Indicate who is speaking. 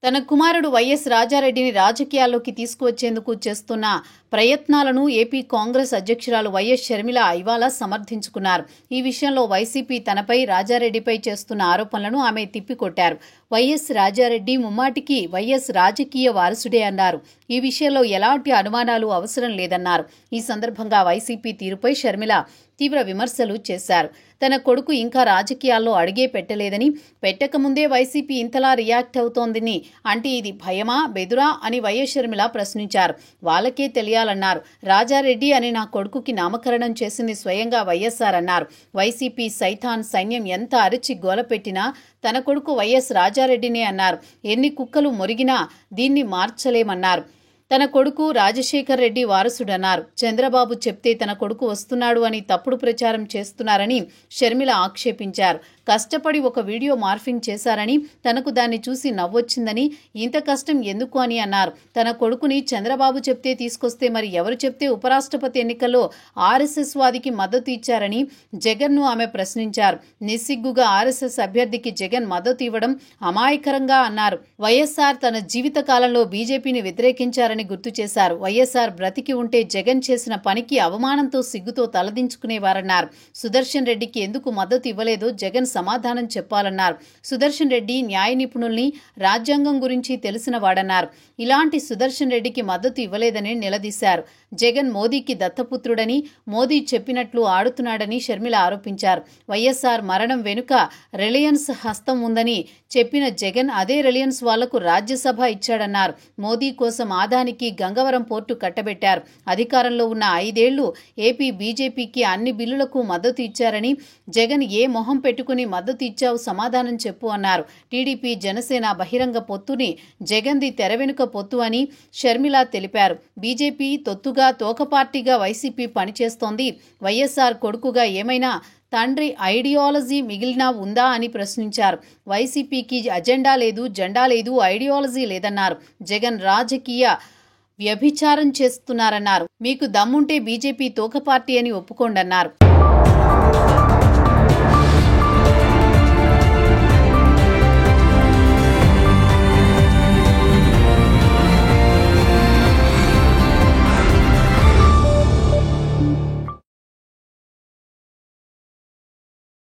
Speaker 1: తన కుమారుడు వైఎస్ రాజారెడ్డిని రాజకీయాల్లోకి తీసుకువచ్చేందుకు చేస్తున్న ప్రయత్నాలను ఏపీ కాంగ్రెస్ అధ్యక్షురాలు వైఎస్ షర్మిల ఇవాళ సమర్థించుకున్నారు. ఈ విషయంలో వైసీపీ తనపై రాజారెడ్డిపై చేస్తున్న ఆరోపణలను ఆమె తిప్పికొట్టారు. వైఎస్ రాజారెడ్డి ముమ్మాటికి వైఎస్ రాజకీయ వారసుడే అన్నారు. ఈ విషయంలో ఎలాంటి అనుమానాలు అవసరం లేదన్నారు. ఈ సందర్భంగా వైసీపీ తీరుపై షర్మిల తీవ్ర విమర్శలు చేశారు. తన కొడుకు ఇంకా రాజకీయాల్లో అడుగే పెట్టలేదని, పెట్టకముందే వైసీపీ ఇంతలా రియాక్ట్ అవుతోందని అంటే ఇది భయమా బెదురా అని వైఎస్ షర్మిల ప్రశ్నించారు. వాళ్ళకే తెలియాలన్నారు. రాజారెడ్డి అని నా కొడుకుకి నామకరణం చేసింది స్వయంగా వైఎస్ఆర్ అన్నారు. వైసీపీ సైతాన్ సైన్యం ఎంత అరిచి గోలపెట్టినా తన కొడుకు వైఎస్ రాజారెడ్డినే అన్నారు. ఎన్ని కుక్కలు మొరిగినా దీన్ని మార్చలేమన్నారు. తన కొడుకు రాజశేఖర్ రెడ్డి వారసుడన్నారు. చంద్రబాబు చెప్తే తన కొడుకు వస్తున్నాడు అని తప్పుడు ప్రచారం చేస్తున్నారని షర్మిల ఆక్షేపించారు. కష్టపడి ఒక వీడియో మార్ఫింగ్ చేశారని, తనకు దాన్ని చూసి నవ్వొచ్చిందని, ఇంత కష్టం ఎందుకు అని అన్నారు. తన కొడుకుని చంద్రబాబు చెప్తే తీసుకొస్తే మరి ఎవరు చెప్తే ఉపరాష్ట్రపతి ఎన్నికల్లో ఆర్ఎస్ఎస్ వాదికి మద్దతు ఇచ్చారని జగన్ను ఆమె ప్రశ్నించారు. నిస్సిగ్గుగా ఆర్ఎస్ఎస్ అభ్యర్థికి జగన్ మద్దతు ఇవ్వడం అమాయకరంగా అన్నారు. వైఎస్ఆర్ తన జీవిత కాలంలో బీజేపీని వ్యతిరేకించారని గుర్తు చేశారు. వైఎస్ఆర్ బ్రతికి ఉంటే జగన్ చేసిన పనికి అవమానంతో సిగ్గుతో తలదించుకునేవారన్నారు. సుదర్శన్ రెడ్డికి ఎందుకు మద్దతు ఇవ్వలేదో జగన్ సమాధానం చెప్పాలన్నారు. సుదర్శన్ రెడ్డి న్యాయ నిపుణుల్ని, రాజ్యాంగం గురించి తెలిసిన వాడన్నారు. ఇలాంటి సుదర్శన్ రెడ్డికి మద్దతు ఇవ్వలేదని నిలదీశారు. జగన్ మోదీకి దత్తపుత్రుడని, మోదీ చెప్పినట్లు ఆడుతున్నాడని షర్మిల ఆరోపించారు. వైఎస్ఆర్ మరణం వెనుక రిలయన్స్ హస్తం ఉందని చెప్పిన జగన్ అదే రిలయన్స్ వాళ్లకు రాజ్యసభ ఇచ్చాడన్నారు. మోదీ కోసం ఆదానికి గంగవరం పోర్టు కట్టబెట్టారు. అధికారంలో ఉన్న 5 ఏళ్లు ఏపీ బీజేపీకి అన్ని బిల్లులకు మద్దతు ఇచ్చారని, జగన్ ఏ మొహం పెట్టుకుని మద్దతు ఇచ్చావు సమాధానం చెప్పు అన్నారు. టీడీపీ జనసేన బహిరంగ పొత్తుని జగన్ది తెర వెనుక పొత్తు అని షర్మిల తెలిపారు. బీజేపీ తొత్తుగా తోక పార్టీగా వైసీపీ పనిచేస్తోంది. వైఎస్ఆర్ కొడుకుగా ఏమైనా తండ్రి ఐడియాలజీ మిగిలినా ఉందా అని ప్రశ్నించారు. వైసీపీకి అజెండా లేదు, జెండా లేదు, ఐడియాలజీ లేదన్నారు. జగన్ రాజకీయ వ్యభిచారం చేస్తున్నారన్నారు. మీకు దమ్ముంటే బీజేపీ తోక పార్టీ అని ఒప్పుకోండన్నారు.